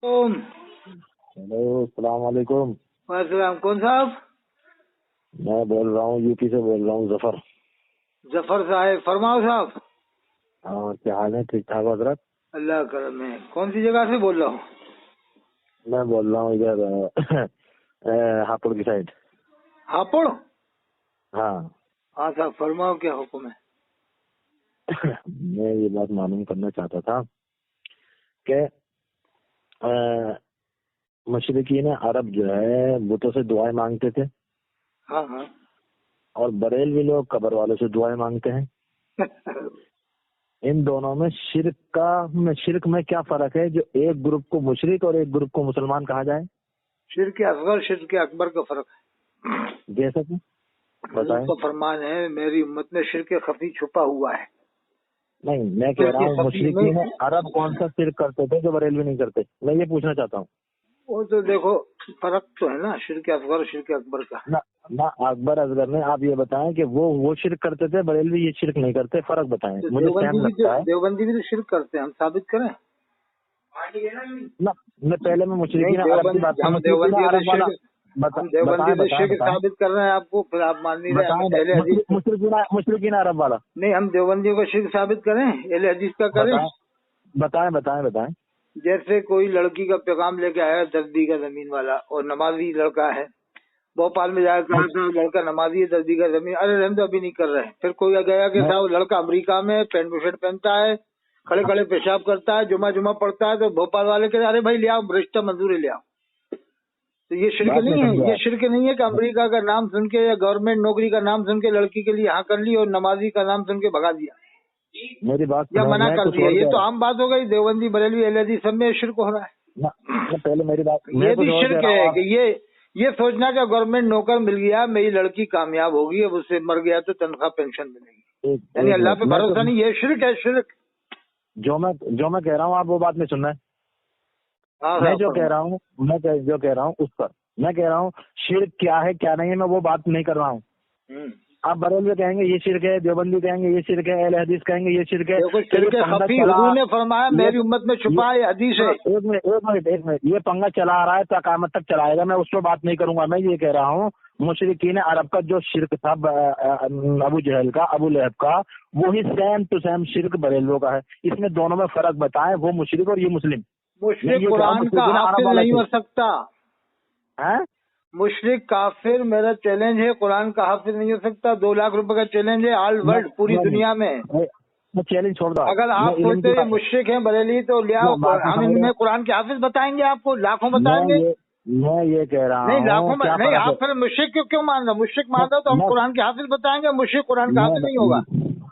Hello, अस्सलाम वालेकुम। वालेकुम। कौन साहब? मैं बोल रहा हूँ, यूपी से बोल रहा हूँ, जफर। जफर साहब, फरमाओ साहब। हाँ, क्या हाल है? ठीक ठाक हजरत? अल्लाह करम है। कौन सी जगह से बोल रहा हूँ? मैं बोल रहा हूँ इधर हापुड़ की साइड। हापुड़? हाँ। हाँ साहब, फरमाओ, क्या हुक्म है? मैं ये बात मालूम करना चाहता था कि मशरिकीन अरब जो है बुतों से दुआएं मांगते थे, हाँ हाँ। और बरेलवी लोग कब्र वालों से दुआएं मांगते हैं। इन दोनों में शिरक में क्या फर्क है जो एक ग्रुप को मुशरिक और एक ग्रुप को मुसलमान कहा जाए? शिरक असगर शिरक अकबर का फर्क है। जैसा कि बताएं। तो फरमान है, मेरी उम्मत में शिरक खफी छुपा हुआ है। नहीं, मैं कह रहा हूँ मुशरिकीन अरब कौन सा शिरक करते थे जो बरेलवी नहीं करते? मैं ये पूछना चाहता हूँ। वो तो देखो, फर्क तो है ना शिरक असगर शिरक अकबर का। ना अकबर असगर ने, आप ये बताएं कि वो शिरक करते थे, बरेलवी ये शिरक नहीं करते, फर्क बताएं। तो मुझे टाइम लगता है। देवबंदी भी तो शिरक करते हैं, हम साबित करें ना मैं पहले मैं मुशरिकीन अरब की बात, हम देवबंदी अरब वाला से शिरक साबित कर रहे हैं आपको, फिर आप मान नहीं रहे। मुशरिकीन अरब वाला नहीं, हम देवबंदियों का शिरक साबित करें, अहले हदीस का करें। बताएं। जैसे कोई लड़की का पैगाम लेके आया 10 बीघा जमीन वाला, और नमाजी लड़का है, भोपाल में जाकर कहा था लड़का नमाजी है, 10 बीघा जमीन, अरे हम तो अभी नहीं कर रहे हैं। फिर कोई गया कि साहब लड़का अमेरिका में पैंट शर्ट पहनता है, खड़े खड़े पेशाब करता है, जुमा पढ़ता है, तो भोपाल वाले कहते अरे भाई ले आओ, रिश्ता मंजूरी ले आओ। तो ये शिरक नहीं है? ये शिरक नहीं है कि अमेरिका का नाम सुन के या गवर्नमेंट नौकरी का नाम सुन के लड़की के लिए हाँ कर ली, और नमाजी का नाम सुन के भगा दिया, मेरी बात या मना कर दिया। ये तो आम बात हो गई। देवबंदी बरेलवी अहले हदीस सब में शिरक हो रहा है। पहले मेरी बात, ये भी शिरक है कि ये सोचना कि गवर्नमेंट नौकर मिल गया, मेरी लड़की कामयाब होगी, अब उससे मर गया तो तनख्वाह पेंशन मिलेगी, यानी अल्लाह पे भरोसा नहीं। ये शिरक है, शिरक। जो मैं कह रहा हूँ आप वो बात नहीं सुन रहे। मैं जो कह रहा हूँ उस पर मैं कह रहा हूँ शिरक क्या है क्या नहीं है, मैं वो बात नहीं कर रहा हूँ। आप बरेलवी कहेंगे ये शिरक है, देवबंदी कहेंगे ये शिरक है, अहले हदीस कहेंगे ये शिरक है। हुजूर ने फरमाया मेरी उम्मत में छुपा है, हदीस है। एक मिनट, ये पंगा चला आ रहा है तो क़यामत तक चलाएगा, मैं उस पर बात नहीं करूंगा। मैं ये कह रहा हूँ मुशरिकीन अरब का जो शिरक था अबू जहल का, अबू लहब का, वही सेम टू सेम शिरक बरेलवियों का है। इसमें दोनों में फर्क बताएं, वो मुशरिक और ये मुस्लिम। मुशरिक कुरान का हाफिज नहीं हो सकता है। मुशरिक काफिर, मेरा चैलेंज है, कुरान का हाफिज नहीं हो सकता। 2 लाख रुपए का चैलेंज है, ऑल वर्ल्ड, पूरी दुनिया में। चैलेंज छोड़ दो। अगर आप सोचते हैं मुशरिक हैं बरेली तो ले आओ, हम इनमें कुरान के हाफिज बताएंगे आपको, लाखों बताएंगे। मैं ये कह रहा हूँ नहीं, लाखों में नहीं। आप फिर मुशरिक क्यों मान रहे? मुशरिक मान रहे तो हम कुरान के हाफिज बताएंगे, मुशरिक कुरान का हाफिज नहीं होगा।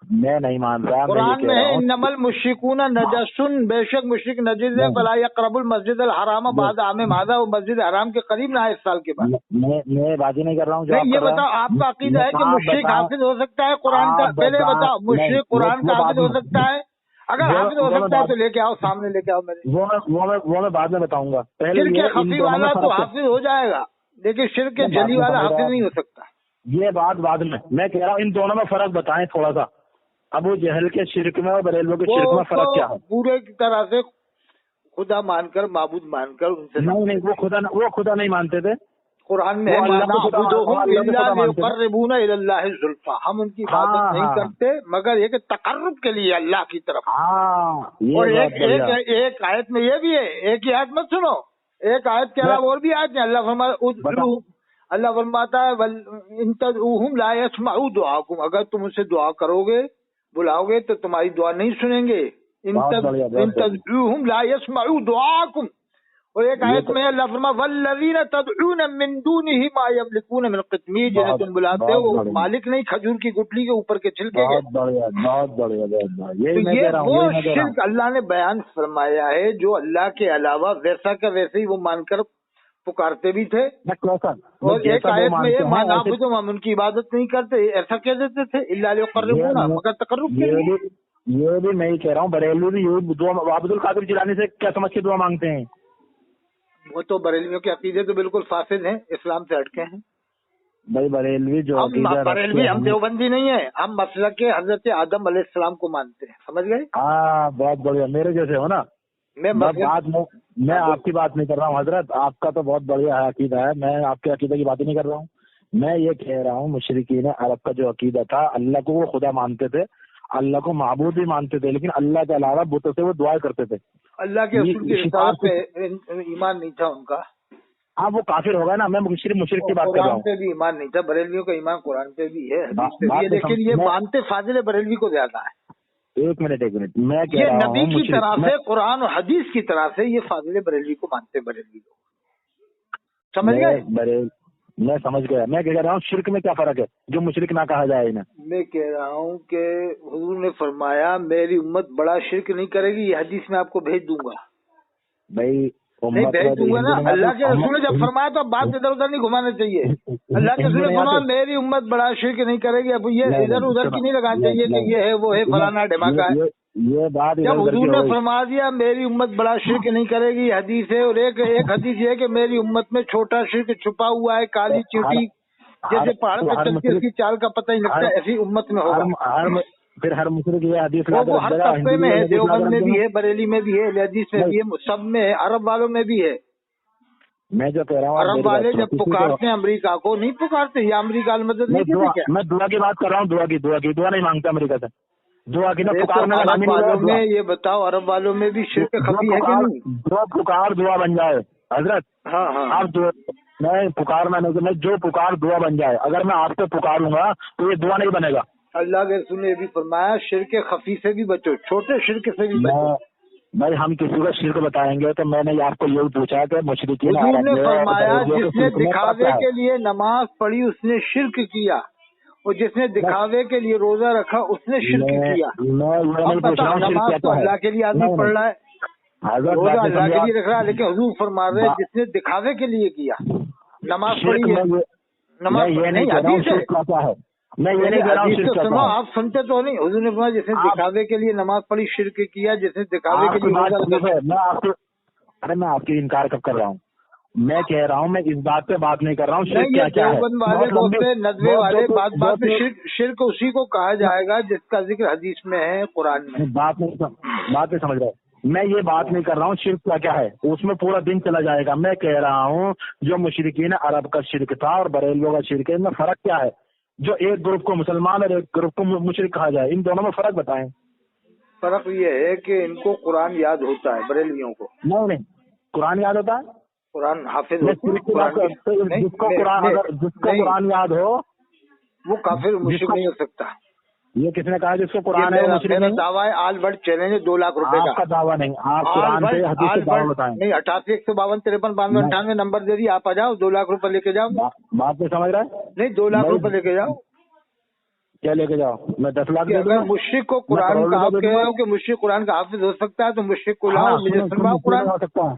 मैं नहीं मान रहा। कुरान में है इन्नमल मुशरिकून नजसुन, बेशक मुशरिक नजिस है, फला यक़रबुल मस्जिद अल हराम बाद आमे मादा, वो मस्जिद हराम के करीब ना है इस साल के बाद। मैं बात ही नहीं कर रहा हूँ। ये बताओ, आपका अकीदा है कि मुशरिक हाफिज हो सकता है कुरान का? पहले बताओ, मुशरिक कुरान का हाफिज हो सकता है? अगर हाफिज हो सकता है तो लेके आओ, सामने लेके आओ मेरे। वो मैं बाद में बताऊंगा। पहले शिरक खफी वाला तो हाफिज हो जाएगा, लेकिन शिरक जली वाला हाफिज नहीं हो सकता। ये बात बाद में। मैं कह रहा हूँ इन दोनों में फर्क बताएं थोड़ा सा। अबू जहल के शिरक में और बरेलवियों के शिरक में फर्क क्या है? पूरे की तरह से खुदा मानकर, माबूद मानकर उनसे नहीं, वो खुदा नहीं मानते थे। कुरान में हम उनकी इबादत नहीं करते मगर एक तकर्रुब के लिए अल्लाह की तरफ। और एक आयत में ये भी है, एक ही आयत मत सुनो, एक आयत के अलावा और भी आयत है। अल्लाह फरमाता है ला यस्माउ दुआकुम, अगर तुम उनसे दुआ करोगे, बुलाओगे तो तुम्हारी दुआ नहीं सुनेंगे। ला यस्माउ दुआकुम। और एक आयत में अल्लाह फरमा वल्लज़ीना तदऊन मिन दूनिही मा यमलिकून मिन क़ित्मीर, जिन्हें तुम बुलाते हो वो मालिक नहीं खजूर की गुठली के ऊपर के छिलके के। बहुत बढ़िया। ये वो शिर्क अल्लाह ने बयान फरमाया है जो अल्लाह के अलावा वैसा का वैसे ही वो मानकर पुकारते भी थे। और एक आयत में ये मानाबुदुहुम, हम उनकी इबादत नहीं करते, ऐसा कह देते थे, इल्ला लियुक़र्रिबूना, मगर तक़र्रुब के लिए। ये भी मैं ही कह रहा हूँ, बरेलवी भी दुआ अब्दुल कादिर जिलानी से क्या समझ के दुआ मांगते हैं? वो तो बरेलवियों के अकीदे तो बिल्कुल फासिद हैं, इस्लाम से हटके हैं भाई बरेलवी। जो बरेलवी हम देवबंदी नहीं है, हम मसलक के हजरत आदम अलैहिस्सलाम को मानते हैं, समझ गए? हाँ, बहुत बढ़िया, मेरे जैसे हो ना। मैं आपकी बात नहीं कर रहा हूँ हजरत, आपका तो बहुत बढ़िया अकीदा है, मैं आपके अकीदे की बात ही नहीं कर रहा हूँ। मैं ये कह रहा हूँ मुशरिकीन अरब का जो अकीदा था, अल्लाह को वो खुदा मानते थे, अल्लाह को माबूद भी मानते थे, लेकिन अल्लाह के अलावा बुतों से वो दुआएं करते थे। अल्लाह के रसूल की रिसालत पे ईमान नहीं था उनका। हाँ वो काफिर होगा ना, मैं सिर्फ मुशरिक की बात कर रहा हूँ। कुरान पे भी ईमान नहीं था, बरेलवियों का ईमान कुरान पे भी है, हदीस पे भी है, लेकिन ये मानते फाजिल बरेलवी को ज्यादा है। एक मिनट मैं कह रहा हूँ, नबी की तरह से कुरान और हदीस की तरह से ये फाजिल बरेलवी को मानते बरेलवी लोग, समझ गए? मैं समझ गया। मैं कह रहा हूँ शिर्क में क्या फर्क है जो मुशरिक ना कहा जाए इन्हें? मैं कह रहा हूँ कि हुजूर ने फरमाया मेरी उम्मत बड़ा शिर्क नहीं करेगी, ये हदीस में आपको भेज दूंगा। भाई नहीं भेज दूंगा ना, अल्लाह के रसूल ने जब फरमाया तो बात इधर उधर नहीं घुमाना चाहिए। अल्लाह के रसूल ने फरमाया मेरी उम्मत बड़ा शिर्क नहीं करेगी, अब ये इधर उधर की नहीं लगाना चाहिए कि ये है वो है फलाना ढमाका है। ये बात जब हुजूर ने फरमा दिया मेरी उम्मत बड़ा शिर्क नहीं करेगी, हदीस है, और एक हदीस ये है कि मेरी उम्मत में छोटा शिर्क छुपा हुआ है, काली चींटी जैसे पहाड़ पर चलती उसकी चाल का पता ही लगता है, ऐसी उम्मत में होगा। फिर हर मुशरिक ये हदीस वो हर तबके में है, देवबंद में भी है, बरेली में भी है, हदीस में भी है, सब में है, अरब वालों में भी है। मैं जो कह रहा हूँ अरब वाले जब पुकारते हैं अमेरिका को, नहीं पुकारते, या अमेरिका मदद नहीं देते क्या? मैं दुआ की बात कर रहा हूँ, दुआ नहीं मांगता अमेरिका से, दुआ की अरब वालों में ये बताओ, अरब वालों में भी शिर्क खफी है कि नहीं? जो पुकार दुआ बन जाए हजरत। हाँ आप मैं पुकारना नहीं, मैं जो पुकार दुआ बन जाए, अगर मैं आपसे पुकारूंगा तो ये दुआ नहीं बनेगा। अल्लाह के रसूल ने भी फरमाया शिर्क खफी से भी बचो, छोटे शिर्क से भी बचो। भाई हम किसी को शिर्क बताएंगे तो मैंने आपको यही पूछा कि मुशरिकीन ने फरमाया जिसने दिखावे के लिए नमाज पढ़ी उसने शिर्क किया, और जिसने दिखावे के लिए रोजा रखा उसने शिर्क किया। नमाज तो अल्लाह के लिए आदमी पढ़ रहा है, रोजा अल्लाह के लिए रख रहा है, लेकिन हुजूर फरमा रहे जिसने दिखावे के लिए किया नमाज पढ़ी है, नमाज नहीं हदीस है। मैं ये नहीं कह रहा हूँ, सुनो आप सुनते तो नहीं। हुजूर ने फरमाया जिसने दिखावे के लिए नमाज पढ़ी शिर्क किया, जिसने दिखावे के लिए मैं आपकी इनकार कब कर रहा हूँ? मैं कह रहा हूँ, मैं इस बात पे बात नहीं कर रहा हूँ शिर्क क्या है। वाले नदवे वाले बात में शिर्क उसी को कहा जाएगा जिसका जिक्र हदीस में है, कुरान में। बात नहीं समझ रहे। मैं ये बात नहीं कर रहा हूँ शिर्क क्या है, उसमें पूरा दिन चला जाएगा। मैं कह रहा हूँ जो मुशरिकीन अरब का शिर्क था और बरेलियों का शिर्क है, इनमें फर्क क्या है? जो एक ग्रुप को मुसलमान और एक ग्रुप को मुशरिक कहा जाए, इन दोनों में फर्क बताएं। फर्क ये है कि इनको कुरान याद होता है, बरेलवियों को नहीं कुरान याद होता है, कुरान हाफिज जिसको कुरान याद हो वो काफिर मुशरिक नहीं हो सकता। ये किसने कहा जिसको कुरान है वो मुशरिक नहीं? दावा है आल वर्ड चैलेंज 2 लाख रुपए का। आपका दावा नहीं, आप कुरान से हदीस से दावा बताएं। नहीं 88 152 53 92 98 नंबर दे दिए, आप आ जाओ, 2 लाख रुपए लेके जाओ। बात नहीं समझ रहा है? नहीं 2 लाख रुपए लेके जाओ। क्या लेके जाओ? मैं 10 लाख दे दूंगा। मुशरिक को कुरान का आप कह रहे हो कि मुशरिक कुरान का हाफिज हो सकता है, तो मुशरिक को लाओ, मुझे कुरान हो सकता है।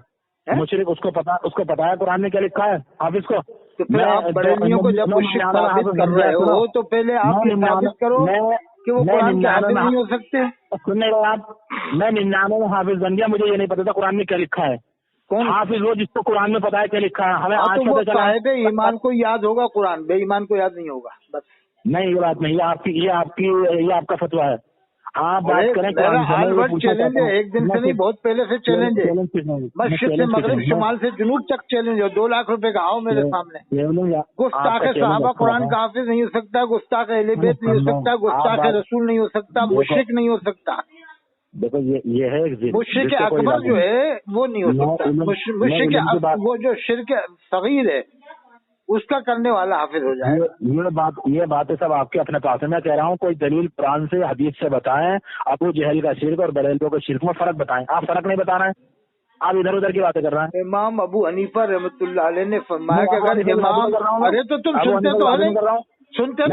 मुशरिक उसको पता है कुरान में क्या लिखा है हाफिज को। तो फिर आप बरेलियों को जब मुशरिक साबित कर रहे हो तो पहले आप साबित करो कि वो कुरान के हाफिज नहीं हो सकते। सुन रहे आप? मैं 99 में हाफिज बन गया, मुझे ये नहीं पता था कुरान में क्या लिखा है। कौन हाफिज? वो जिसको कुरान में पता है क्या लिखा है। हमें आज पता चला है ईमान को याद होगा कुरान, बेईमान को याद नहीं होगा। बस नहीं ये बात नहीं, ये आपका फतवा है। आप बात करें चैलेंज है, एक दिन से नहीं बहुत पहले से चैलेंज है। मशरिक से मगरिब शुमाल से जुनूब तक चैलेंज है। 2 लाख रुपए का आओ मेरे सामने। गुस्ताख सहाबा कुरान का हाफिज नहीं हो सकता, गुस्ताख अहले बैत नहीं हो सकता, गुस्ताख रसूल नहीं हो सकता, मुशरिक नहीं हो सकता। देखो ये है मुशरिक अकबर जो है वो नहीं हो सकता। मुशरिक वो जो शिर्क सगीर है उसका करने वाला हाफिज हो जाए। ये बातें सब आपके अपने पास है। मैं कह रहा हूँ कोई दलील कुरान से हदीस से बताएं, अबू जहल का शिर्क और बरेलियों के शिर्क में फर्क बताएं। आप फर्क नहीं बता रहे हैं, आप इधर उधर की बातें कर रहे हैं। इमाम अबू हनीफा रहमतुल्लाह अलैह ने फरमाया कि अगर इमाम, अरे तो तुम सुनते तो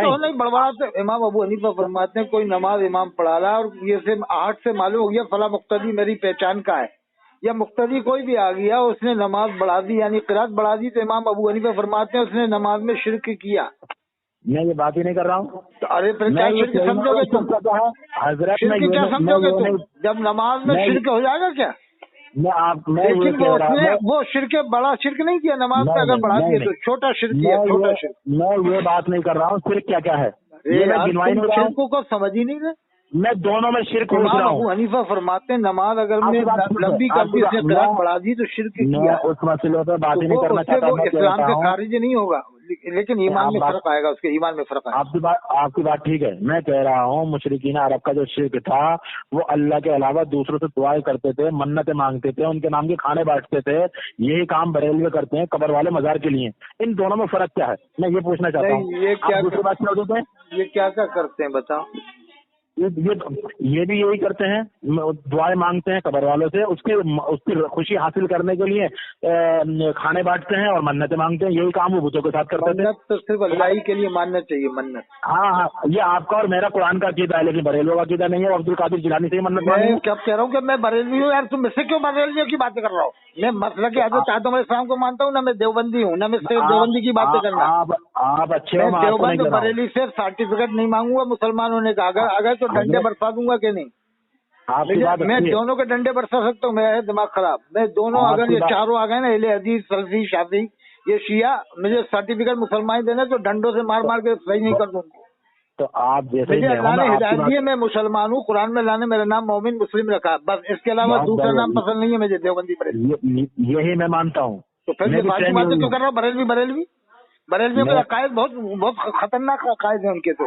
हो नहीं बड़बड़ाते। इमाम अबू हनीफा फरमाते हैं कोई नमाज इमाम पढ़ा रहा है और ये से आहट से मालूम हो गया फला मुक्तदी मेरी पहचान का है, या मुक्तदी कोई भी आ गया उसने नमाज बढ़ा दी यानी क़िरात बढ़ा दी, तो इमाम अबू हनीफा फरमाते हैं उसने नमाज में शिर्क किया। मैं ये बात ही नहीं कर रहा हूँ। तो अरे फिर क्या शिर्क समझोगे तुम? हजरत शिर्क क्या समझोगे तुम? जब नमाज में शिर्क हो जाएगा क्या? लेकिन वो शिर्क बड़ा शिर्क नहीं किया नमाज में, अगर बढ़ा दिया तो छोटा शिर्क किया, छोटा शिर्क। मैं ये बात नहीं कर रहा हूँ शिर्क क्या है, शिर्कों को समझ ही नहीं रहे। मैं दोनों में शिर्क पूछ रहा हूँ। अबू हनीफा फरमाते हैं नमाज अगर मैं लंबी कर दी, उसने क़िरात बढ़ा दी तो शिर्क किया। उस मसले पर बात ही नहीं करना चाहता, वो इस्लाम से खारिज नहीं होगा, लेकिन ईमान में फर्क आएगा, उसके ईमान में फर्क आएगा। आपकी बात ठीक है। मैं कह रहा हूँ मुशरिकीन अरब का जो शिर्क था वो अल्लाह के अलावा दूसरों से दुआएं करते थे, मन्नतें मांगते थे, उनके नाम के खाने बांटते थे। यही काम बरेलवी करते हैं कब्र वाले मजार के लिए। इन दोनों में फर्क क्या है, मैं ये पूछना चाहता हूँ। दूसरी बात क्या होती है, ये क्या क्या करते हैं बताओ। ये भी यही करते हैं, दुआएं मांगते हैं कब्र वालों से, उसकी खुशी हासिल करने के लिए खाने बांटते हैं और मन्नतें मांगते हैं। यही काम वो भूतों के साथ करते थे। मन्नत तो सिर्फ अल्लाह ही के लिए मानना चाहिए मन्नत। हाँ, ये आपका और मेरा कुरान का अकीदा है, लेकिन बरेलवियों का अकीदा नहीं है। अब्दुल कादिर जिलानी से मन्नत मांगी। मैं क्या कह रहा हूँ कि मैं बरेलवी हूँ यार, तुम मुझसे क्यों बरेलवियों की बातें कर रहा हूँ। मैं मसला के हज़रत आदम अलैहिस्सलाम को मानता हूँ ना, मैं देवबंदी हूँ ना, मैं सिर्फ देवबंदी की बातें करना। आप अच्छे हो, मैं देवबंद बरेली से सर्टिफिकेट नहीं मांगूंगा मुसलमान होने का। अगर तो डंडे बरसा दूंगा कि नहीं। मैं दोनों के डंडे बरसा सकता हूँ, मेरा है दिमाग खराब। मैं दोनों अगर ये चारों आ गए ना, अहले हदीस, सलफी, शाफी, ये शिया, मुझे सर्टिफिकेट मुसलमान देना तो डंडों से मार मार के सही नहीं कर दूंगा। तो आप जैसे मुझे अल्लाह ने हिदायत दी है, मैं मुसलमान हूँ। कुरान में अल्लाह ने मेरा नाम मोमिन मुस्लिम रखा, बस इसके अलावा दूसरा नाम पसंद नहीं है मुझे। देवबंदी बरेलवी यही मैं मानता हूँ। तो फिर ये बाकी बातें क्यों कर रहा हूँ। बरेलवियों के अकायद बहुत खतरनाक अकायद है उनके। तो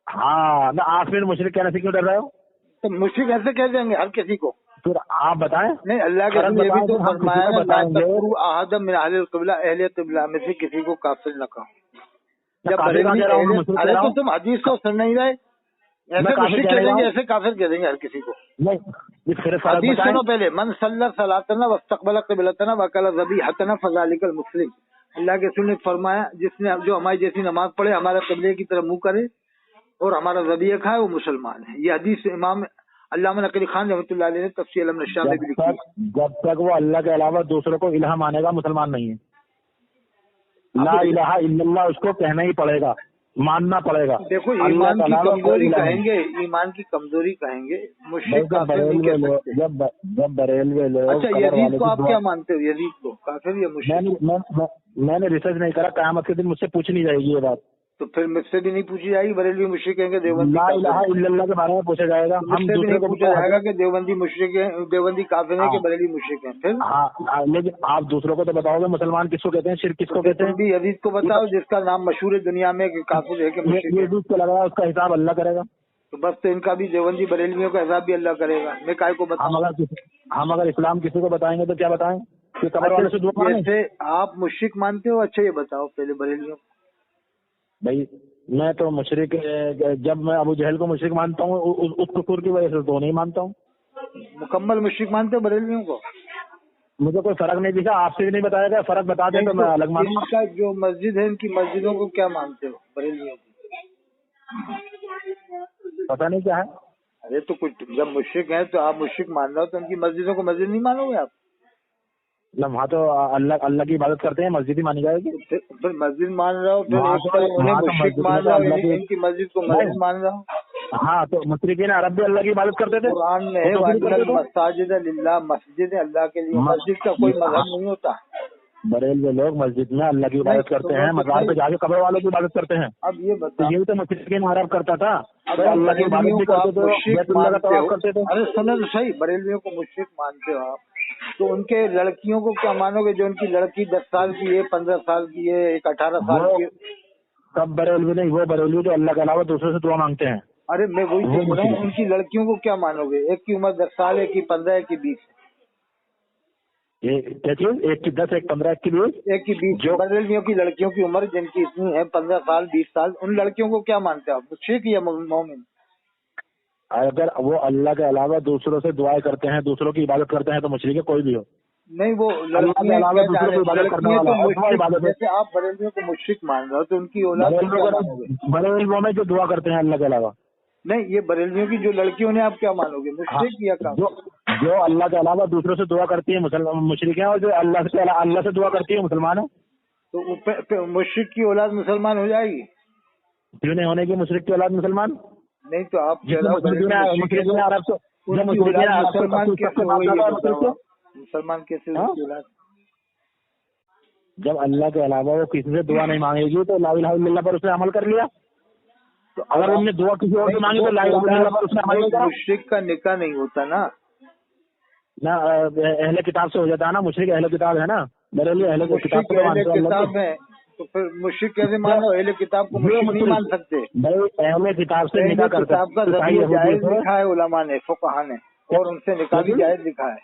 हाँ, ना आप फिर मुशरिक कहने से क्यों डर रहे हो। तो मुशरिक ऐसे कह देंगे हर किसी को। फिर आप बताएं। नहीं, अल्लाह के रसूल ने भी तो फरमाया है आदम मिन अहलिल क़िबला, अहले क़िबला में से किसी को काफिर न कहो। जब बरेलवी अरे तो तुम हदीस को सुन नहीं रहे, ऐसे मुशरिक कह देंगे, ऐसे काफिर कह देंगे हर किसी को। हदीस सुनो पहले। मन सल्ला सलातना वस्तक़बला क़िबलतना वकला ज़बीहतना फ़ज़ालिकल मुस्लिम। अल्लाह के रसूल ने फरमाया जिसने जो हमारी जैसी नमाज पढ़े, हमारे क़िबले की तरफ मुंह करे और हमारा ज़बीह खाए, वो मुसलमान है। ये हदीस इमाम अल्लामा नकवी खान रहमतुल्लाह अलैह ने तफ़सीर अल-नशा में भी लिखी है। जब तक वो अल्लाह के अलावा दूसरों को इलाहा मानेगा, मुसलमान नहीं है। ला इलाहा इल्लल्लाह उसको कहना ही पड़ेगा, मानना पड़ेगा। देखो, ईमान की कमजोरी कहेंगे, ईमान की कमजोरी कहेंगे, मुश्रिक काफिर नहीं कह सकते। जब बरेलवी लोग, अच्छा, यजीद को आप क्या मानते हो? यजीद को काफिर या मुश्रिक? मैंने रिसर्च नहीं करा, क़यामत के दिन मुझसे पूछ नहीं जाएगी ये बात। तो फिर मुझसे भी नहीं पूछी जाएगी। बरेलवी मुशरिक कहेंगे, देवबंदी ला इलाहा इल्लल्लाह के बारे में पूछा जाएगा। हम दूसरे को पूछा जाएगा कि देवबंदी मुशरिक है, देवबंदी काफिर है कि बरेलवी मुशरिक है। फिर हाँ, लेकिन आप दूसरों को तो बताओगे मुसलमान किसको कहते हैं, शिर्क किसको कहते हैं। तुम भी यजीद को बताओ जिसका नाम मशहूर है दुनिया में कि काफिर है कि मुशरिक है। यजीद को लगाया, उसका हिसाब अल्लाह करेगा। तो बस, तो इनका भी देवबंदी बरेलवियों का हिसाब भी अल्लाह करेगा। मैं काय को बताऊं। हम अगर इस्लाम किसी को बताएंगे तो क्या बताएं कि कब्र वाले से दुआ मांगे। जैसे आप मुशरिक मानते हो, अच्छा ये बताओ पहले बरेलवियों। भाई मैं तो मुशरिक, जब मैं अबू जहल को मुशरिक मानता हूँ उस कुफर की वजह से तो नहीं मानता हूँ। मुकम्मल मुशरिक मानते हो बरेलवियों को? मुझे कोई फर्क नहीं दिखा, आपसे भी नहीं बताया गया। फर्क बता दें तो मैं अलग मानूंगा। इनका जो मस्जिद है, इनकी मस्जिदों को क्या मानते हो बरेलवियों को? पता नहीं क्या है। अरे तो कुछ, जब मुशरिक है तो आप मुशरिक मान रहे हो, तो उनकी मस्जिदों को मस्जिद नहीं मानोगे आप? वहाँ तो अल्लाह की इबादत करते हैं, मस्जिद ही मानी जाएगी। फिर मस्जिद मान रहा हो, फिर उन्हें मुशरिक मान रहा हो, इनकी मस्जिद को मस्जिद मान रहा हो। हाँ, तो मुशरिकीन अरब भी अल्लाह की इबादत करते थे। कुरान में है मसाजिद लिल्लाह, मस्जिद अल्लाह के लिए। मस्जिद का कोई मजहब नहीं होता। बरेलवी लोग मस्जिद में अल्लाह की इबादत करते हैं, मज़ार पे जाके कब्र वालों की इबादत करते हैं। अब ये बताओ, यही तो मुशरिकीन अरब करता था, अल्लाह की इबादत भी करते थे, बैतुल्लाह का तवाफ करते थे। अरे सुनो तो सही, बरेलवियों को मुशरिक मानते हो आप, तो उनके लड़कियों को क्या मानोगे? जो उनकी लड़की 10 साल की है, 15 साल की है, एक 18 साल की है। सब बरेलवी नहीं, वो बरेलवी जो अल्लाह के अलावा दूसरों से दुआ मांगते हैं। अरे मैं वही बोल रहा हूँ, उनकी लड़कियों को क्या मानोगे? एक की उम्र 10 साल, एक की 15, एक की 20। क्या चीज? एक की 10, एक 15, एक की 20, एक की 20। जो बरेलवियों की लड़कियों की उम्र जिनकी इतनी है, 15 साल, 20 साल, उन लड़कियों को क्या मानते हो आप? मुशरिक या मोमिन? अगर वो अल्लाह के अलावा दूसरों से दुआएं करते हैं, दूसरों की इबादत करते हैं, तो मुशरिक है कोई भी हो। नहीं, वो लड़कियां जैसे आप बरेलवियों को मुशरिक मान रहे हो, तो उनकी औलाद बरेलवियों में जो दुआ करते हैं अल्लाह के अलावा। नहीं, ये बरेलवियों की जो लड़कियों ने आप क्या मानोगे? मुशरिक या काम? जो अल्लाह के अलावा दूसरों से दुआ करती है मुशरिक है, और जो अल्लाह से दुआ करती है मुसलमान है। तो मुशरिक की औलाद मुसलमान हो जाएगी? क्यों नहीं होने की मुशरिक की औलाद मुसलमान? नहीं, तो आप मुसलमान कैसे होगी औलाद? जब अल्लाह के अलावा वो किसी से दुआ नहीं मांगेगी तो ला इलाहा इल्लल्लाह पर उसने अमल कर लिया। तो अगर उनने दुआ किसी और से मांगी तो उसने हमारी मुशरिक का निकाह नहीं होता ना, अहले किताब से हो जाता है ना। मुशरिक अहले किताब है ना, मेरे लिए अहले किताब मुशरिक अहले किताब है, तो फिर मुशरिक कैसे मानो? अहले किताब को मुशरिक नहीं मान सकते भाई। अहले किताब से निकाह करते, किताब का ज़मीर जायज लिखा है उलमा ने, फुक़हा ने, और उनसे निकाह भी जायज लिखा है।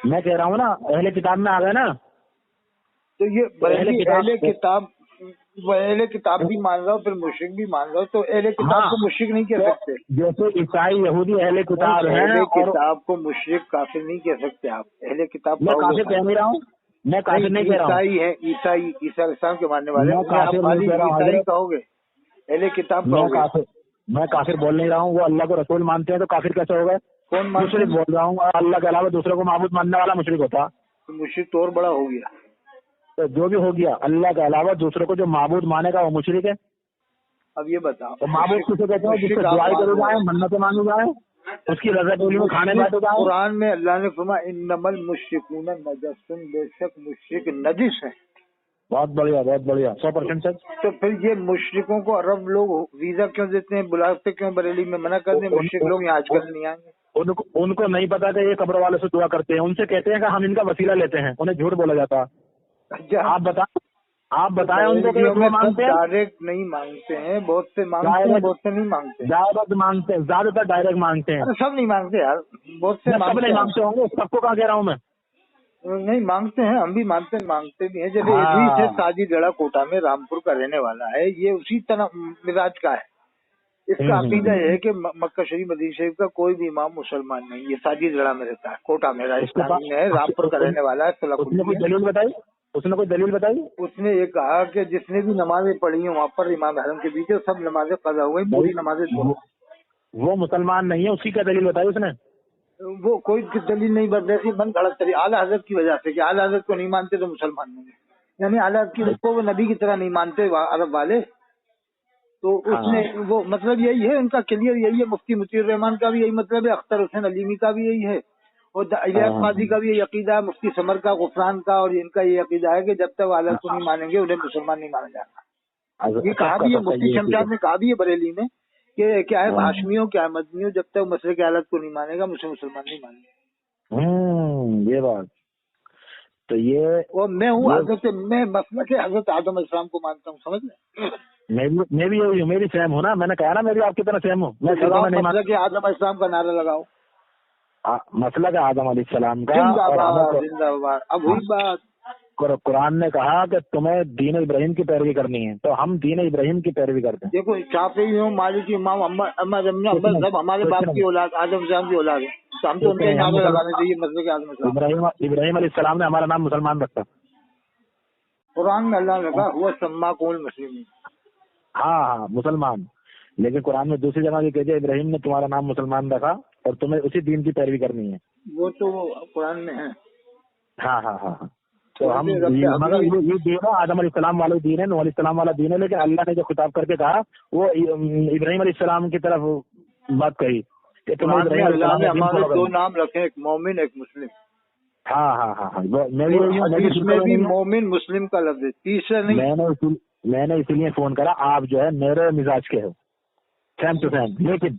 मैं कह रहा हूँ ना, अहले किताब में आ गए ना, तो ये अहले किताब भी मान रहा हो, फिर मुशरिक भी मान रहा हो, तो अहले किताब को मुशरिक नहीं कह सकते। जैसे ईसाई यहूदी अहले किताब है, अहले किताब को मुशरिक काफिर नहीं कह सकते आप। अहले किताब मैं काफिर कह नहीं रहा हूँ, मैं काफिर नहीं कह रहा हूँ। ईसाई है, ईसाई ईसा इस्लाम के मानने वाले, ईसाई कहोगे, अहले किताब कहोगे। मैं काफिर बोल नहीं रहा हूँ। वो अल्लाह को रसूल मानते हैं तो काफिर कैसे हो गए? कौन मुशरिक बोल रहा हूँ। अल्लाह के अलावा दूसरे को माबूद मानने वाला मुशरिक होता, तो मुशरिक तो और बड़ा हो गया। तो जो भी हो गया, अल्लाह के अलावा दूसरे को जो माबूद मानेगा वो मुशरिक है। अब ये बताओ, तो माबूद किसे कहते हैं? जिससे दुआई करी जाए, मन्नतें मांगी जाए, उसकी रज़ा टोली में खाने बैठे जाए। कुरान में अल्लाह ने फरमाया इन्नमल मुश्रिकून नजसुन, बेशक मुशरिक नजिस है। बहुत बढ़िया, बहुत बढ़िया, 100% सच। तो फिर ये मुशरिकों को अरब लोग वीजा क्यों देते हैं, बुलाते क्यों बरेली में, मना करते हैं मुशरिक लोग यहाँ आजकल नहीं आएंगे। उनको नहीं पता कि ये कब्र वाले से दुआ करते हैं, उनसे कहते हैं कि हम इनका वसीला लेते हैं, उन्हें झूठ बोला जाता है। आप बताएं उनको कि दुआ मांगते हैं। डायरेक्ट नहीं मांगते हैं, बहुत से मांगते हैं, बहुत से नहीं मांगते। ज्यादातर डायरेक्ट मांगते हैं। सब नहीं मांगते यार, बहुत से सब नहीं मांगते होंगे, सबको कहाँ कह रहा हूँ मैं, नहीं मांगते हैं, हम भी मांगते भी हैं। जैसे इसी से साजिद जड़ा कोटा में रामपुर का रहने वाला है, ये उसी तरह मिजाज का है। इसका अकीदा ये है कि मक्का शरीफ मदीना शरीफ का कोई भी इमाम मुसलमान नहीं, ये साजिद जड़ा में रहता है, कोटा में, राजस्थान में है, रामपुर का रहने वाला है। उसने कोई दलील बताई? उसने ये कहा कि जिसने भी नमाजें पढ़ी हैं वहाँ पर इमाम हरम के बीच सब नमाजें कज़ा हो गई, पूरी नमाजें। वो मुसलमान नहीं है, उसकी क्या दलील बताई उसने? वो कोई दलील नहीं बदले, मन गलत करी आला हजरत की वजह से, कि आला हजरत को नहीं मानते तो मुसलमान नहीं है, यानी आला हजरत को वो नबी की तरह नहीं मानते अरब वाले। तो उसने वो मतलब यही है, उनका क्लियर यही है। मुफ्ती मुतीर रहमान का भी यही मतलब है, अख्तर हुसैन अलीमी का भी यही है, और इलियास काजी का भी यही अकीदा है, मुफ्ती समर का, गुफरान का, और इनका ये अकीदा है कि जब तक आला हजरत को नहीं मानेंगे उन्हें मुसलमान नहीं माना जाता। ये कहा भी है, मुफ्ती शमशाद ने कहा भी है बरेली में कि क्या है हाशमियों क्या है मदनियों, जब तक मसले की हालत को नहीं मानेगा मुझे मुसलमान नहीं मानेगा। ये बात तो ये, और मैं हूँ मैं मसलक हजरत आदम अलैहिस्सलाम को मानता हूँ, समझ ले। मैं भी यही हूँ, मेरी सेम हूँ ना, मैंने कहा ना मैं भी आपकी तरह सेम हूँ। मैं मसलक आदम अलैहिस्सलाम का नारा लगाओ, मसलक आदम अलैहिस्सलाम का। जिंदाबाद। अब हुई बात, कुरान ने कहा कि तुम्हें दीन इब्राहिम की पैरवी करनी है, तो हम दीन इब्राहिम की पैरवी करते हैं। देखो शाफी हूँ, मालिकी, इमाम अहमद सब हमारे बाप की औलाद, आदम अलैहिस्सलाम की औलाद है, तो हम तो उनके नारे लगाने चाहिए। मसलक आदम इब्राहिम अलैहिस्सलाम ने हमारा नाम मुसलमान रखा, कुरान में अल्लाह ने कहा हुआ सम्माकुल मुस्लिमीन। हाँ मुसलमान, लेकिन कुरान में दूसरी जगह कहते हैं इब्राहिम ने तुम्हारा नाम मुसलमान रखा और तुम्हें उसी दीन की पैरवी करनी है। वो तो कुरान में है। हाँ। तो हम मगर ये दीन है आदम अलैहिस्सलाम वाला दीन है, नूह अलैहिस्सलाम वाला दीन है, लेकिन अल्लाह ने जो खिताब करके कहा वो इब्राहिम अलैहिस्सलाम की तरफ बात कही कि तुम्हें अल्लाह ने हमारे दो नाम रखे, एक मोमिन एक मुस्लिम। हाँ। इसमें भी मोमिन मुस्लिम का लफ्ज है, तीसरा नहीं। मैंने इसीलिए फोन करा, आप जो है मेरे मिजाज के हो, सेम टू सेम। लेकिन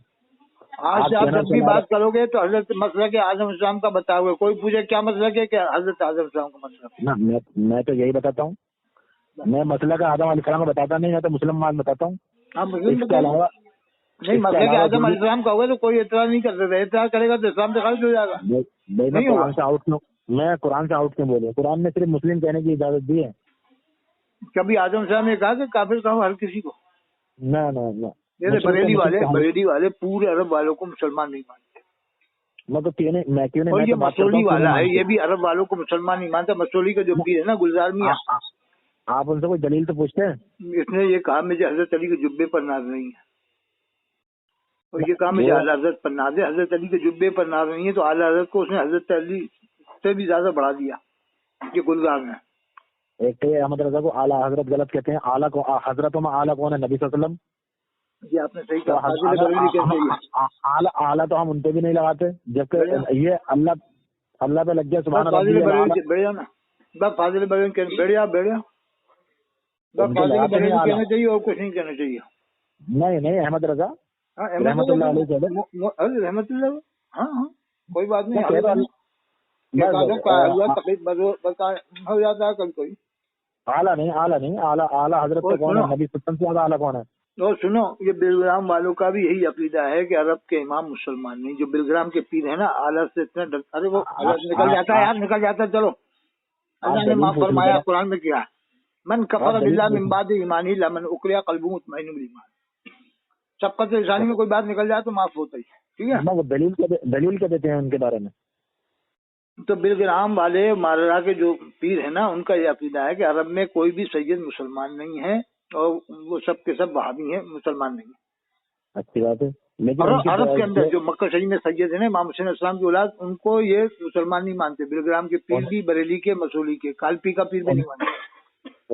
आज आप जब भी बात करोगे तो हजरत मसलक के आजम इस्लाम का बताओगे, कोई पूछे क्या मसलक है, क्या हजरत आजम इस्लाम का मसलक ना, मैं तो यही बताता हूँ। मैं मसलक आदम अलैहिस्सलाम का बताता नहीं, मैं तो मुसलमान बताता हूँ। इसके अलावा नहीं, मसलक के आदम अलैहिस्सलाम का होगा तो कोई एतराज नहीं कर सकता, एतराज करेगा तो इस्लाम से खारिज हो जाएगा। मैं कुरान से आउट क्यों बोले? कुरान ने सिर्फ मुस्लिम कहने की इजाजत दी है। कभी आजम इस्लाम ने कहा कि काफिर कहो हर किसी को? ना। जैसे बरेली वाले पूरे अरब वालों को मुसलमान नहीं मानते। मैं क्यों नहीं? और ये मसोली वाला है, ये भी अरब वालों को मुसलमान नहीं मानता। मसोली का जो पीर है ना गुलजार मियां, आप उनसे कोई दलील तो पूछते हैं? इसने ये कहा मुझे हजरत अली के जुब्बे पर नाज नहीं है, और ये कहा मुझे आला हजरत पर नाज है। हजरत अली के जुब्बे पर नाज नहीं है तो आला हजरत को उसने हजरत अली से भी ज्यादा बढ़ा दिया ये गुलजार ने। एक तो अहमद रजा को आला हजरत गलत कहते हैं, आला को हजरतों में आला कौन है? नबी सल्लल्लाहु अलैहि वसल्लम। ये आपने सही कहा। आला तो हम उनपे भी नहीं लगाते, जबकि ये अल्लाह पे लग गया। सुभान अल्लाह बढ़िया ना, बस फाजिल बढ़िया कहना चाहिए और कुछ नहीं कहना चाहिए। نہیں نہیں احمد رضا ہاں رحمتullah علیہ کہہ دو. رحمت اللہ. ہاں ہاں کوئی بات نہیں. میں کہہ رہا ہوں، ہو جاتا ہے کل کوئی. اعلیٰ نہیں اعلیٰ حضرت تو کون ہے؟ نبی سلم سے زیادہ اعلیٰ کون ہے؟ اور سنو، یہ بلگرام والوں کا بھی یہی عقیدہ ہے کہ عرب کے امام مسلمان نہیں. جو بلگرام کے پیر ہیں نا، اعلیٰ سے اتنا ڈرتا. ارے وہ نکل جاتا ہے یار، نکل جاتا ہے. چلو، اللہ نے معاف فرمایا قرآن میں کیا؟ من کفر باللہ من بعد ایمانہ الا من اکرہ قلبہ مطمئن بالایمان. شفقت لسانی میں کوئی بات نکل جائے تو معاف ہوتا ہی ہے. ٹھیک ہے، وہ دلیل کیا دیتے ہیں ان کے بارے میں؟ تو بلگرام والے ماررا کے جو پیر ہیں نا، ان کا یہ عقیدہ ہے کہ عرب میں کوئی بھی سید مسلمان نہیں ہے، اور وہ سب کے سب وہابی ہیں، مسلمان نہیں ہیں. اچھی بات ہے. لیکن عرب کے اندر جو مکہ شریف میں سید ہیں نا، امام حسین السلام کی اولاد، ان کو یہ مسلمان نہیں مانتے. بلگرام کے پیر بھی، بریلی کے، مسولی کے، کالپی کا پیر بھی نہیں مانتے.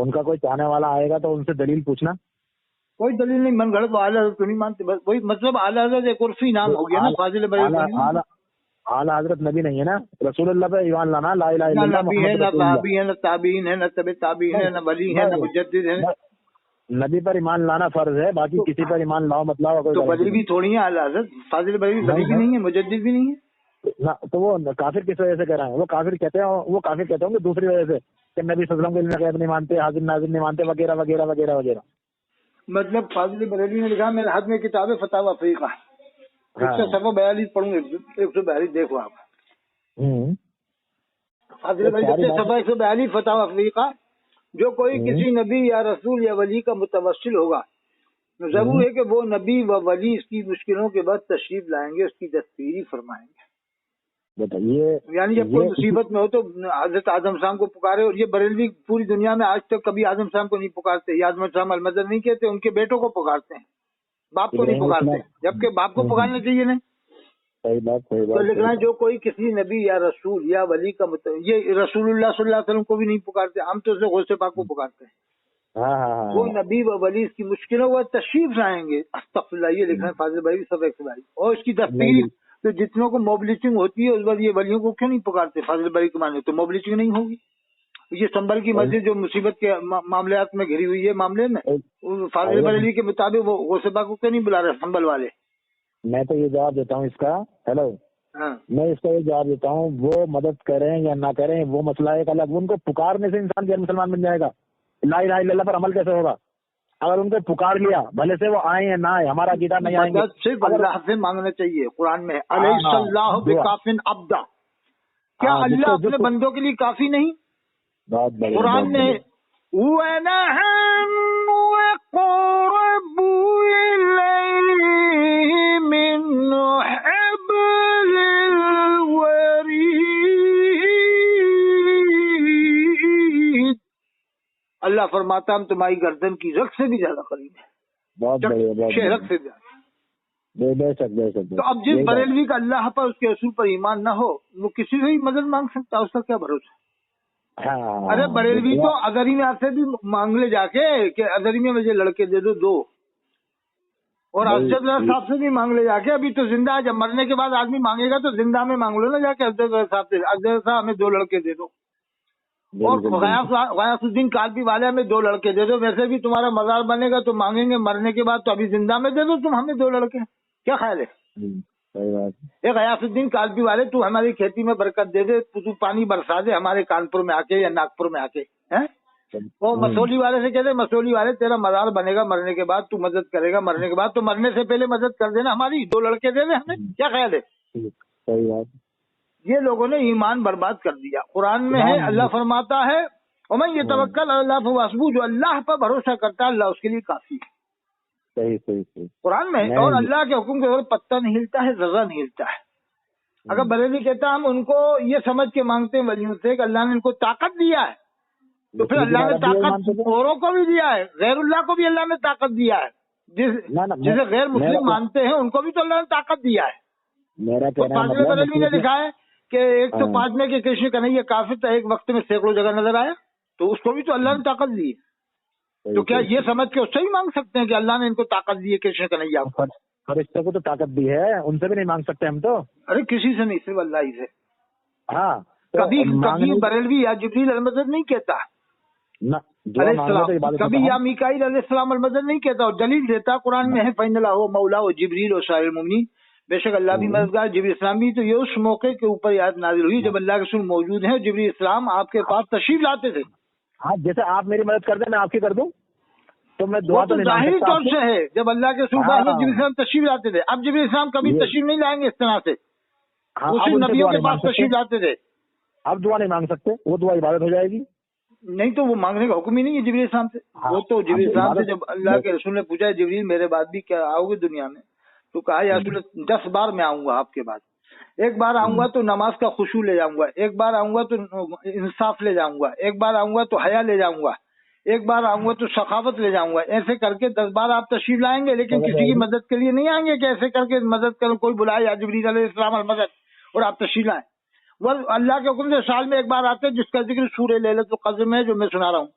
ان کا کوئی چاہنے والا آئے گا تو ان سے دلیل پوچھنا. کوئی دلیل نہیں، من گھڑت اعلیٰ حضرت کو نہیں مانتے. بس وہی مطلب اعلیٰ حضرت ایک عرفی نام ہو گیا نا. فاضل بریلی اعلیٰ حضرت نبی نہیں ہے نا، رسول اللہ پہ ایمان لانا، لا الہ الا اللہ نبی ہے، محمد نہ رسول اللہ. صحابی ہے، نہ تابعین ہے، نہ تبع تابعین ہے، نہ ولی ہے، نہ مجدد ہے. نبی پر ایمان لانا فرض ہے، باقی کسی پر ایمان لاؤ مت لاؤ. تو ولی بھی تھوڑی ہے اعلیٰ حضرت. فاضل بریلی ولی بھی نہیں ہے، مجدد بھی نہیں ہے. تو وہ کافر کس وجہ سے کہہ رہے ہیں؟ وہ کافر کہتے ہوں گے دوسری وجہ سے کہ نبی صلی اللہ علیہ وسلم کے علم غیب نہیں مانتے، حاضر ناظر نہیں مانتے، وغیرہ وغیرہ وغیرہ وغیرہ. مطلب فاضل بریلی نے لکھا، میرے ہاتھ میں کتاب ہے فتاوی افریقہ، 142 پڑھوں گے. 142 دیکھو آپ. فاضل بریلی 142 فتاوی افریقہ. جو کوئی کسی نبی یا رسول یا ولی کا متوسل ہوگا، ضرور ہے کہ وہ نبی و ولی اس کی مشکلوں کے بعد تشریف لائیں گے، اس کی دستگیری فرمائیں گے. یعنی جب کوئی مصیبت میں ہو تو حضرت اعظم صاحب کو پکارے. اور یہ بریلوی پوری دنیا میں آج تک کبھی اعظم صاحب کو نہیں پکارتے، یہ اعظم صاحب المدد نہیں کہتے، ان کے بیٹوں کو پکارتے ہیں، باپ کو نہیں پکارتے. جبکہ باپ کو پکارنا چاہیے نا. تو لکھ رہا ہے جو کوئی کسی نبی یا رسول یا ولی کا یہ رسول اللہ صلی اللہ علیہ وسلم کو بھی نہیں پکارتے، ہم تو غوث پاک کو پکارتے ہیں. وہ نبی و ولی اس کی مشکلوں وہ تشریف لائیں گے. استغفر اللہ. یہ لکھ رہے ہیں فاضل بھائی 142. اور اس کی دستگیری تو جتنوں کو موبلیچنگ ہوتی ہے اس بار یہ ولیوں کو کیوں نہیں پکارتے؟ فاضل بھائی کے مانے تو موبلیچنگ نہیں ہوگی. یہ سنبل کی مسجد جو مصیبت کے معاملات میں گھری ہوئی ہے معاملے میں، فاضل بریلی کے مطابق وہ غوث پاک کو کیوں نہیں بلا رہے سنبل والے؟ میں تو یہ جواب دیتا ہوں اس کا. ہیلو، میں اس کا یہ جواب دیتا ہوں، وہ مدد کریں یا نہ کریں وہ مسئلہ ایک الگ. ان کو پکارنے سے انسان غیر مسلمان بن جائے گا. لا الہ الا اللہ پر عمل کیسے ہوگا؟ اگر ان کو پکار لیا، بھلے سے وہ آئیں یا نہ آئے، ہمارا عقیدہ نہیں آئیں گے. صرف اللہ سے مانگنا چاہیے. قرآن میں الیس اللہ بکافٍ عبدا، کیا اللہ اپنے بندوں کے لیے کافی نہیں؟ قرآن میں اللہ فرماتا ہم تمہاری گردن کی رگ سے بھی زیادہ قریب ہے، شہرک سے زیادہ. تو اب جس بریلوی کا اللہ پر اس کے رسول پر ایمان نہ ہو، وہ کسی سے ہی مدد مانگ سکتا ہے، اس کا کیا بھروسہ؟ ارے بریلوی تو اظہری میں آپ سے بھی مانگ لے جا کے کہ اظہری میں مجھے لڑکے دے دو. اور افضل صاحب سے بھی مانگ لے جا کے. ابھی تو زندہ ہے، جب مرنے کے بعد آدمی مانگے گا تو زندہ میں مانگ لو نا جا کے افضل صاحب سے، افضل صاحب ہمیں 2 لڑکے دے دو. اور غیاث الدین کالپی والے ہمیں 2 لڑکے دے دو. ویسے بھی تمہارا مزار بنے گا تو مانگیں گے مرنے کے بعد، تو ابھی زندہ میں دے دو تم ہمیں 2 لڑکے. کیا خیال ہے؟ یہ غیاث الدین کالپی والے، تو ہماری کھیتی میں برکت دے دے، تو پانی برسا دے ہمارے کانپور میں آ کے یا ناگپور میں آ کے. وہ مسولی والے سے کہتے مسولی والے تیرا مزار بنے گا مرنے کے بعد، تو مدد کرے گا مرنے کے بعد، تو مرنے سے پہلے مدد کر دینا ہماری، 2 لڑکے دے دے ہمیں. کیا خیال ہے؟ یہ لوگوں نے ایمان برباد کر دیا. قرآن میں ہے، اللہ فرماتا ہے وَمَن يَتَوَكَّلْ عَلَى اللَّهِ فَهُوَ حَسْبُهُ، جو اللہ پر بھروسہ کرتا ہے اللہ اس کے لیے کافی ہے. صحیح. قرآن میں. اور اللہ کے حکم کے اوپر پتہ نہیں ہلتا ہے، ذرہ نہیں ہلتا ہے. اگر بریلوی کہتا ہم ان کو یہ سمجھ کے مانگتے ہیں ولیوں سے کہ اللہ نے ان کو طاقت دیا ہے، تو پھر اللہ نے طاقت اوروں کو بھی دیا ہے، غیر اللہ کو بھی اللہ نے طاقت دیا ہے. جسے غیر مسلم مانتے ہیں ان کو بھی تو اللہ نے طاقت دیا ہے. فاضل بریلوی نے لکھا ہے کہ 105 میں کہ کرشن کنہیا کافر تھا، ایک وقت میں سینکڑوں جگہ نظر آیا، تو اس کو بھی تو اللہ نے طاقت دی. تو کیا یہ سمجھ کے اس سے ہی مانگ سکتے ہیں کہ اللہ نے ان کو طاقت دی ہے کرشن کنہیا کو؟ فرشتوں کو تو طاقت دی ہے، ان سے بھی نہیں مانگ سکتے ہم تو. ارے کسی سے نہیں، صرف اللہ ہی سے. ہاں، کبھی بریلوی یا جبریل المدد نہیں کہتا. ना दुआ मांगने तो इबादत कभी या मिकाईल अलैहिस्सलाम मदद नहीं कहता, और दलील देता कुरान में है फइन्नल्लाहु मौला व जिब्रील व साइरिल मुमिनीन, बेशक अल्लाह भी मददगार जिब्रील इस्लाम भी। तो ये उस मौके के ऊपर याद नाजिल हुई जब अल्लाह के रसूल मौजूद हैं, जिब्रील इस्लाम आपके पास तशरीफ लाते थे। हाँ, जैसे आप मेरी मदद कर दे मैं आपकी कर दूं, तो मैं दुआ तो जाहिर तौर से है जब अल्लाह के रसूल जिब्रील इस्लाम तशरीफ लाते थे। अब जिब्रील इस्लाम कभी तशरीफ नहीं लाएंगे इस तरह से, उसी नबियों के पास तशरीफ लाते थे। अब दुआ नहीं मांग सकते, वो दुआ इबादत हो जाएगी। नहीं तो वो मांगने का हुक्म ही नहीं है जिब्रील इस्लाम से। वो तो जिब्रील इस्लाम से जब अल्लाह के रसूल ने पूछा जिब्रील मेरे बाद भी क्या आओगे दुनिया में, तो कहा या रसूल 10 बार मैं आऊंगा आपके बाद। एक बार आऊंगा तो नमाज का खुशू ले जाऊंगा, एक बार आऊंगा तो इंसाफ ले जाऊंगा, एक बार आऊंगा तो हया ले जाऊंगा, एक बार आऊंगा तो सखावत ले जाऊंगा। ऐसे करके 10 बार आप तशरीफ लाएंगे, लेकिन किसी की मदद के लिए नहीं आएंगे कि ऐसे करके मदद करो, कोई बुलाए या जिब्रील अलैहिस्सलाम मदद और आप तशरीफ लाएं। वो अल्लाह के हुक्म से साल में एक बार आते हैं, जिसका जिक्र सूरह लैलतुल क़द्र में है, जो मैं सुना रहा हूँ।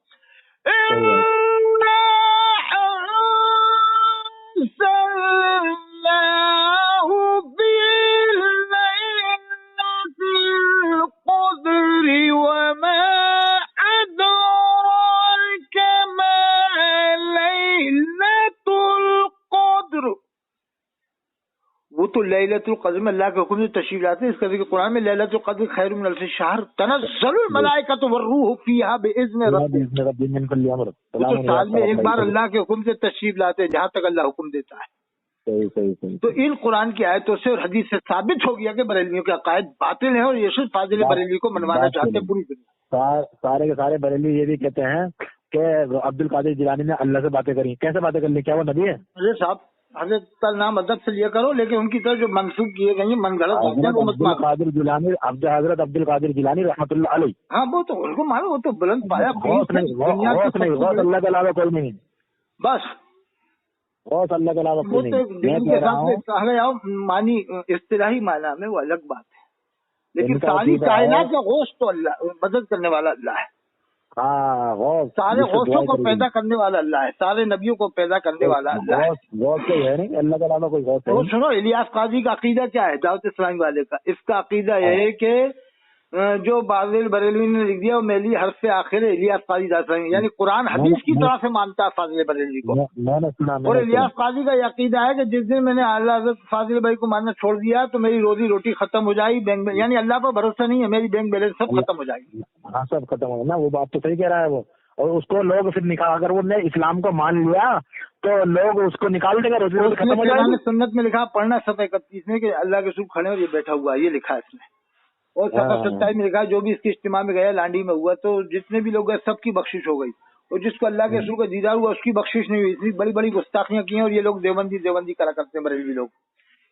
वो तो लैलतुल क़द्र में अल्लाह के हुक्म से तशरीफ लाते हैं। इसका जिक्र कुरान में लैलतुल क़द्र खैरुम मिन अल्फ़ि शहर तनज़्ज़लुल मलाइकतु वर्रूहु फ़ीहा बिइज़्नि रब्बिहिम। तो साल में एक बार अल्लाह के हुक्म से तशरीफ लाते हैं, जहाँ तक अल्लाह हुक्म देता है। सही। तो इन कुरान की आयतों से और हदीस से साबित हो गया कि बरेलवियों के अकायद बातिल है और ये सिर्फ फाजिल बरेलवी को मनवाना चाहते हैं पूरी दुनिया। सारे के सारे बरेलवी ये भी कहते हैं कि अब्दुल कादिर जिलानी ने अल्लाह से बातें करी। कैसे बातें कर ली, क्या वो नबी है? अरे साहब, हजरत का नाम अदब से लिया करो, लेकिन उनकी तरफ जो मंसूब किए गए मन गलत बातें वो मत मानो। कादिर जिलानी, हजरत अब्दुल कादिर जिलानी रहमतुल्लाह अलैह। हाँ, वो तो उनको मानो, वो तो बुलंद पाया अल्लाह के अलावा कोई नहीं, बस गौस अल्लाह के अलावा कोई नहीं। के साथ कहा गया मानी इस्तिलाही माना में वो अलग बात है, लेकिन सारी कायनात का गौस तो अल्लाह, मदद करने वाला अल्लाह है। हाँ, सारे गौसों को पैदा करने वाला अल्लाह है, सारे नबियों को पैदा करने वाला अल्लाह है। गौस तो है नहीं, अल्लाह के अलावा कोई गौस है नहीं। सुनो, इलियास काजी का अकीदा क्या है दावत इस्लामी वाले का? इसका अकीदा यह है कि जो फाजिल बरेलवी ने लिख दिया वो मेली हर्फ से आखिर इलियास काजी दास्तानी, यानी कुरान हदीस की तरह से मानता है फाजिल बरेलवी को। मैंने सुना। और इलियास काजी का यकीदा है कि जिस दिन मैंने अल्लाह हज़रत फाजिल भाई को मानना छोड़ दिया तो मेरी रोजी रोटी खत्म हो जाएगी, बैंक में, यानी अल्लाह पर भरोसा नहीं है, मेरी बैंक बैलेंस सब खत्म हो जाएगी। हाँ, सब खत्म हो ना, वो बात तो सही कह रहा है वो। और उसको लोग फिर निकाल, अगर वो ने इस्लाम को मान लिया तो लोग उसको निकाल देंगे, रोजी रोटी खत्म हो जाएगी। सुन्नत में लिखा पढ़ना सफ़े 31 में कि अल्लाह के रसूल खड़े और ये बैठा हुआ, ये लिखा है इसमें। और सफ़ा 27 में लिखा जो भी इसके इज्तिमा में गया लांडी में हुआ तो जितने भी लोग गए सबकी बख्शिश हो गई, और जिसको अल्लाह के रसूल का दीदार हुआ उसकी बख्शिश नहीं हुई। इतनी बड़ी बड़ी गुस्ताखियां की हैं, और ये लोग देवबंदी करा करते हैं बरेलवी लोग,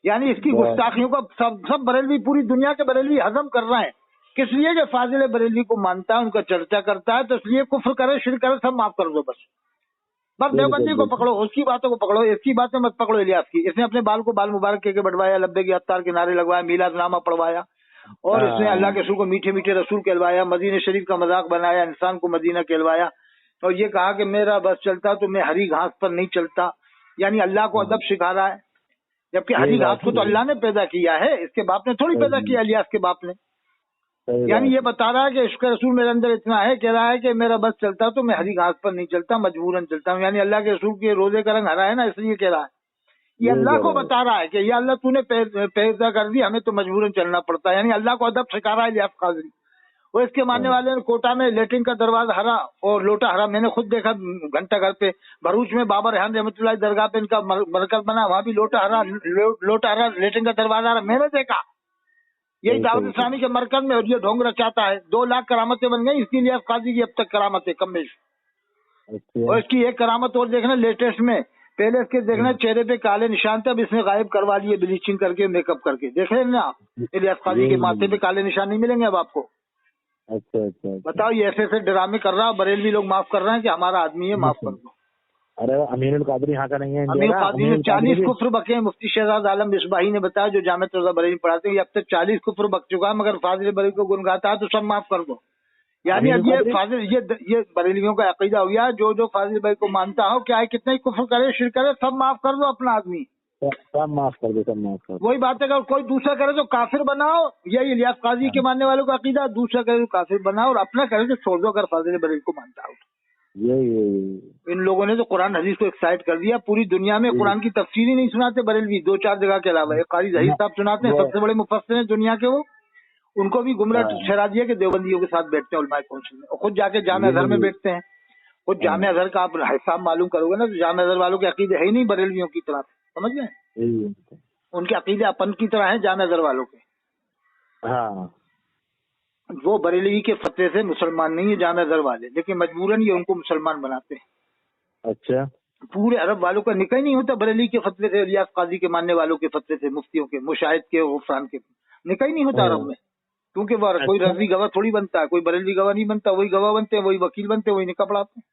यानी इसकी गुस्ताखियों का सब बरेलवी, पूरी दुनिया के बरेलवी हजम कर रहे हैं। किस लिए कि फाजिल बरेलवी को मानता है, उनका चर्चा करता है, तो इसलिए कुफ्र करे, शिर्क करे, सब माफ कर दो बस देवबंदी को पकड़ो, उसकी बातों को पकड़ो, इसकी बातें मत पकड़ो। इलियास की, इसने अपने बाल को बाल मुबारक के बढ़वाया, लब्बे की अफ्तार के नारे लगवाया, मीलाद नामा पढ़वाया, और इसने अल्लाह के रसूल को मीठे मीठे रसूल कहलवाया, मदीना शरीफ का मजाक बनाया, इंसान को मदीना कहलवाया, और ये कहा कि मेरा बस चलता तो मैं हरी घास पर नहीं चलता, यानी अल्लाह को अदब सिखा रहा है, जबकि हरी घास को तो अल्लाह ने पैदा किया है, इसके बाप ने थोड़ी पैदा किया, इलियास के बाप ने। यानी ये बता रहा है कि इसका रसूल मेरे अंदर इतना है, कह रहा है कि मेरा बस चलता तो मैं हरी घास पर नहीं चलता, मजबूरन चलता हूँ, यानी अल्लाह के रसूल के रोजे का रंग हरा है ना, इसलिए कह रहा है। ये अल्लाह को बता रहा है कि ये अल्लाह तूने पैदा कर दी, हमें तो मजबूरन चलना पड़ता है, यानी अल्लाह को अदब सिखा रहा है इलियास काजी। और इसके मानने वाले ने कोटा में लेटरिन का दरवाजा हरा और लोटा हरा, मैंने खुद देखा घंटा घर पे। भरूच में बाबा रेहान रहमतुल्लाह दरगाह पे इनका मरकज बना, वहाँ भी लोटा हरा, लेटरिन का दरवाजा हरा, मैंने देखा। यही दावत इस्लामी के मरकज में, और ये ढोंग रचाता है। 2 लाख करामतें बन गई इसकी इलियास काजी की अब तक करामतें कम बेश। और इसकी एक करामत और देखना लेटेस्ट में, पहले इसके देखना चेहरे पे काले निशान थे, अब इसने गायब करवा लिए ब्लीचिंग करके, मेकअप करके। देख रहे हैं ना आप, इलियास काजी के माथे पे काले निशान नहीं मिलेंगे अब आपको। अच्छा। बताओ, ये ऐसे डरामे कर रहा है, बरेलवी लोग माफ कर रहे हैं कि हमारा आदमी है, माफ कर दो। अरे अमीरुल कादरी यहाँ का नहीं है, अमीरुल कादरी ने 40 कुफ्र बके हैं। मुफ्ती शहजाद आलम बिस्बाही ने बताया, जो जामे तौज़ा बरेली पढ़ाते हैं, अब तक 40 कुफ्र बक चुका है, मगर फाजिल बरेली को गुनगाता है तो सब माफ कर दो। यानी अब ये फाजिल, ये बरेलियों का अकीदा हो गया, जो फाजिल भाई को मानता हो, क्या है कितना ही कुफ्र करे, शिर्क करे, सब माफ कर दो अपना आदमी, सब माफ कर दो, सब माफ कर दो। वही बात है, अगर कोई दूसरा करे तो काफिर बनाओ, यही इलियास काजी के मानने वालों का अकीदा, दूसरा करे तो काफिर बनाओ, और अपना करे तो छोड़ दो अगर फाजिल बरेली को मानता हो। ये इन लोगों ने तो कुरान हदीस को एक्साइट कर दिया। पूरी दुनिया में कुरान की तफसीर ही नहीं सुनाते बरेलवी, 2-4 जगह के अलावा। एक कारी जहीर साहब सुनाते हैं, सबसे बड़े मुफस्सिर हैं दुनिया के वो। उनको भी गुमराह ठहरा दिया कि देवबंदियों के साथ बैठते हैं उलमाए काउंसिल में, और खुद जाके जामिया अज़हर में बैठते हैं। खुद जामिया अज़हर का आप हिसाब मालूम करोगे ना, तो जामिया अज़हर वालों के अकीदे है ही नहीं बरेलवियों की तरह, समझ गए? उनके अकीदे अपन की तरह है जामिया अज़हर वालों के। हाँ, वो बरेलवी के फतवे से मुसलमान नहीं है जामिया अज़हर वाले, लेकिन मजबूरन ये उनको मुसलमान बनाते हैं। अच्छा, पूरे अरब वालों का निकाह ही नहीं होता बरेली के फतवे से, इलियास काजी के मानने वालों के फतवे से, मुफ्तियों के, मुशाहिद के, गुफरान के, निकाह ही नहीं होता अरब में। क्योंकि वो कोई रज़वी गवाह थोड़ी बनता है, कोई बरेलवी गवाह नहीं बनता, वही गवाह बनते हैं, वही वकील बनते हैं, वही निकाह पढ़ाते हैं।